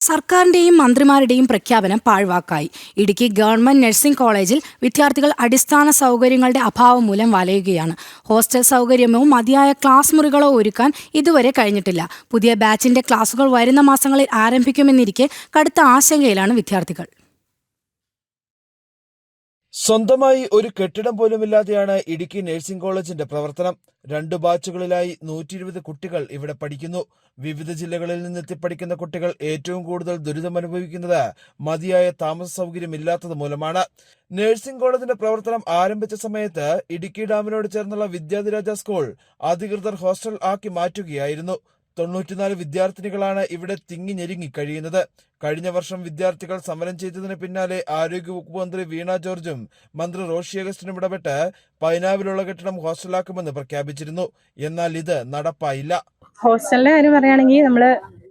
സർക്കാരിന്റെയും മന്ത്രിമാരുടെയും പ്രഖ്യാപനം പാഴ്വാക്കായി. Idukki government nursing കോളേജിൽ വിദ്യാർത്ഥികൾ അടിസ്ഥാന സൗകര്യങ്ങളുടെ അഭാവം മൂലം വലയുകയാണ്. ഹോസ്റ്റൽ സൗകര്യമോ മതിയായ ക്ലാസ് മുറികളോ ഒരുക്കാൻ ഇതുവരെ കഴിഞ്ഞിട്ടില്ല. പുതിയ ബാച്ചിന്റെ ക്ലാസുകൾ വരുന്ന മാസങ്ങളിൽ ആരംഭിക്കുമെന്നിരിക്കെ കടുത്ത ആശങ്കയിലാണ് വിദ്യാർത്ഥികൾ. സ്വന്തമായി ഒരു കെട്ടിടം പോലുമില്ലാതെയാണ് ഇടുക്കി നഴ്സിംഗ് കോളേജിന്റെ പ്രവർത്തനം. 2 ബാച്ചുകളിലായി 120 കുട്ടികൾ ഇവിടെ പഠിക്കുന്നു. വിവിധ ജില്ലകളിൽ നിന്നെത്തി പഠിക്കുന്ന കുട്ടികൾ ഏറ്റവും കൂടുതൽ ദുരിതമനുഭവിക്കുന്നത് മതിയായ താമസ സൗകര്യമില്ലാത്തത് മൂലമാണ്. നഴ്സിംഗ് കോളേജിന്റെ പ്രവർത്തനം ആരംഭിച്ച സമയത്ത് ഇടുക്കി ഡാമിനോട് ചേർന്നുള്ള വിദ്യാധിരാജ സ്കൂൾ അധികൃതർ ഹോസ്റ്റൽ ആക്കി മാറ്റുകയായിരുന്നു. 94 വിദ്യാർത്ഥിനികളാണ് ഇവിടെ തിങ്ങി ഞെരുങ്ങി കഴിയുന്നത്. കഴിഞ്ഞ വർഷം വിദ്യാർത്ഥികൾ സമരം ചെയ്തതിന് പിന്നാലെ ആരോഗ്യവകുപ്പ് മന്ത്രി വീണ ജോർജും മന്ത്രി റോഷി അഗസ്റ്റിനും ഇടപെട്ട് പൈനാവിലുള്ള കെട്ടിടം ഹോസ്റ്റലാക്കുമെന്ന് പ്രഖ്യാപിച്ചിരുന്നു. എന്നാൽ ഇത് നടപ്പായില്ല. ഹോസ്റ്റലിന്റെ കാര്യം പറയുകയാണെങ്കിൽ നമ്മള്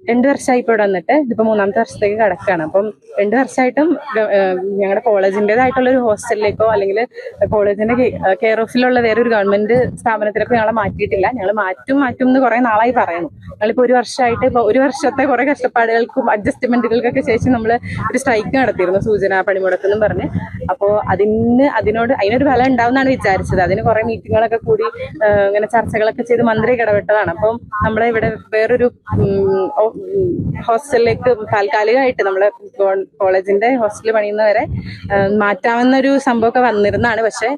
2 വർഷമായി ഇപ്പോൾ ഇവിടെ വന്നിട്ട് ഇതിപ്പോ 3ാമത്തെ വർഷത്തേക്ക് കിടക്കുകയാണ്. അപ്പം 2 വർഷമായിട്ടും ഞങ്ങളുടെ കോളേജിൻ്റെതായിട്ടുള്ള ഒരു ഹോസ്റ്റലിലേക്കോ അല്ലെങ്കിൽ കോളേജിന്റെ കെയർ ഓഫിലുള്ള വേറൊരു ഗവൺമെന്റ് സ്ഥാപനത്തിലേക്കോ ഞങ്ങളെ മാറ്റിയിട്ടില്ല. ഞങ്ങൾ മാറ്റും എന്ന് കുറെ നാളായി പറയുന്നു. ഞങ്ങളിപ്പോൾ 1 വർഷമായിട്ട് ഇപ്പോൾ 1 വർഷത്തെ കുറെ കഷ്ടപ്പാടുകൾക്കും അഡ്ജസ്റ്റ്മെന്റുകൾക്കൊക്കെ ശേഷം നമ്മൾ ഒരു സ്ട്രൈക്ക് നടത്തിയിരുന്നു, സൂചന പണിമുടക്കെന്നും പറഞ്ഞ്. അപ്പോൾ അതിനൊരു ഫലം ഉണ്ടാവുമെന്നാണ് വിചാരിച്ചത്. അതിന് കുറെ മീറ്റിങ്ങുകളൊക്കെ കൂടി ഇങ്ങനെ ചർച്ചകളൊക്കെ ചെയ്ത് മന്ത്രി ഇടപെട്ടതാണ്. അപ്പം നമ്മളെ ഇവിടെ വേറൊരു ഹോസ്റ്റലിലേക്ക് താൽക്കാലികമായിട്ട് നമ്മളെ കോളേജിന്റെ ഹോസ്റ്റലിൽ പണിയുന്നവരെ മാറ്റാവുന്നൊരു സംഭവമൊക്കെ വന്നിരുന്നതാണ്. പക്ഷെ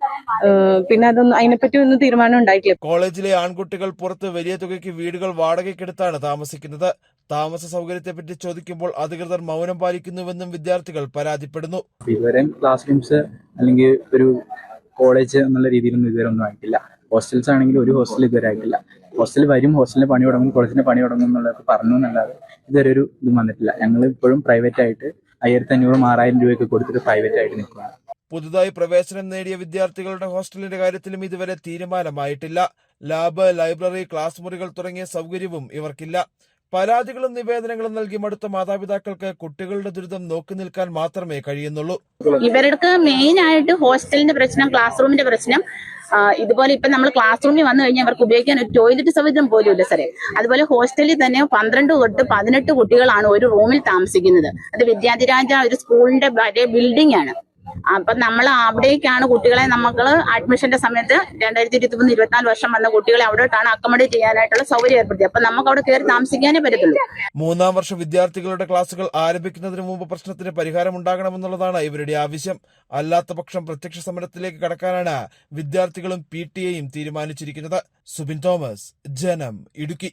പിന്നെ അതിനെപ്പറ്റി ഒന്നും തീരുമാനം ഉണ്ടായിട്ടില്ല. കോളേജിലെ ആൺകുട്ടികൾ പുറത്ത് വലിയ തുകയ്ക്ക് വീടുകൾ വാടകയ്ക്കെടുത്താണ് താമസിക്കുന്നത്. താമസ സൗകര്യത്തെപ്പറ്റി ചോദിക്കുമ്പോൾ അധികൃതർ മൗനം പാലിക്കുന്നുവെന്നും വിദ്യാർത്ഥികൾ പരാതിപ്പെടുന്നു. ഇതുവരെ ക്ലാസ് റൂംസ് അല്ലെങ്കിൽ ഒരു കോളേജ് എന്നുള്ള രീതിയിലൊന്നും ഇതുവരെ ഒന്നും ആയിട്ടില്ല. ഹോസ്റ്റൽസ് ആണെങ്കിൽ ഒരു ഹോസ്റ്റൽ ഇതുവരെ ആയിട്ടില്ല. ഹോസ്റ്റൽ വരും, ഹോസ്റ്റലിന് പണി തുടങ്ങും, കോളേജിന് പണി തുടങ്ങും എന്നുള്ളത് പറഞ്ഞു എന്നല്ലാതെ ഇതുവരെ ഒരു ഇതും വന്നിട്ടില്ല. ഞങ്ങൾ ഇപ്പോഴും പ്രൈവറ്റ് ആയിട്ട് 5500-6000 രൂപയൊക്കെ കൊടുത്തിട്ട് പ്രൈവറ്റ് ആയിട്ട് നിൽക്കുകയാണ്. പുതുതായി പ്രവേശനം നേടിയ വിദ്യാർത്ഥികളുടെ ഹോസ്റ്റലിന്റെ കാര്യത്തിലും ഇതുവരെ തീരുമാനമായിട്ടില്ല. ലാബ്, ലൈബ്രറി, ക്ലാസ് മുറികൾ തുടങ്ങിയ സൗകര്യവും ഇവർക്കില്ല. പരാതികളും നിവേദനങ്ങളും നൽകി മടുത്ത മാതാപിതാക്കൾക്ക് കുട്ടികളുടെ ദുരിതം നോക്കി നിൽക്കാൻ മാത്രമേ കഴിയുന്നുള്ളൂ. ഇവർക്ക് മെയിൻ ആയിട്ട് ഹോസ്റ്റലിന്റെ പ്രശ്നം, ക്ലാസ് റൂമിന്റെ പ്രശ്നം. ഇതുപോലെ ഇപ്പൊ നമ്മൾ ക്ലാസ് റൂമിൽ വന്നു കഴിഞ്ഞാൽ അവർക്ക് ഉപയോഗിക്കാൻ ഒരു ടോയ്ലറ്റ് സൗകര്യം പോലും ഇല്ല സാറേ. അതുപോലെ ഹോസ്റ്റലിൽ തന്നെ 12 തൊട്ട് 18 കുട്ടികളാണ് ഒരു റൂമിൽ താമസിക്കുന്നത്. അത് വിദ്യാധിരാജ ഒരു സ്കൂളിന്റെ വലിയ ബിൽഡിംഗ് ആണ്. അപ്പൊ നമ്മൾ അവിടേക്കാണ് കുട്ടികളെ നമുക്ക് അഡ്മിഷന്റെ സമയത്ത് 2023-24 വർഷം വന്ന കുട്ടികളെ അവിടോട്ടാണ് അക്കോമഡേറ്റ് ചെയ്യാനായിട്ടുള്ള സൗകര്യം ഏർപ്പെടുത്തി. അപ്പൊ നമുക്ക് അവിടെ കയറി താമസിക്കാനേ പറ്റത്തുള്ളൂ. 3ാം വർഷ വിദ്യാർത്ഥികളുടെ ക്ലാസുകൾ ആരംഭിക്കുന്നതിന് മുമ്പ് പ്രശ്നത്തിന് പരിഹാരം ഉണ്ടാകണമെന്നുള്ളതാണ് ഇവരുടെ ആവശ്യം. അല്ലാത്ത പക്ഷം പ്രത്യക്ഷ സമരത്തിലേക്ക് കടക്കാനാണ് വിദ്യാർത്ഥികളും PTA യും തീരുമാനിച്ചിരിക്കുന്നത്. സുബിൻ തോമസ്, ജനം, ഇടുക്കി.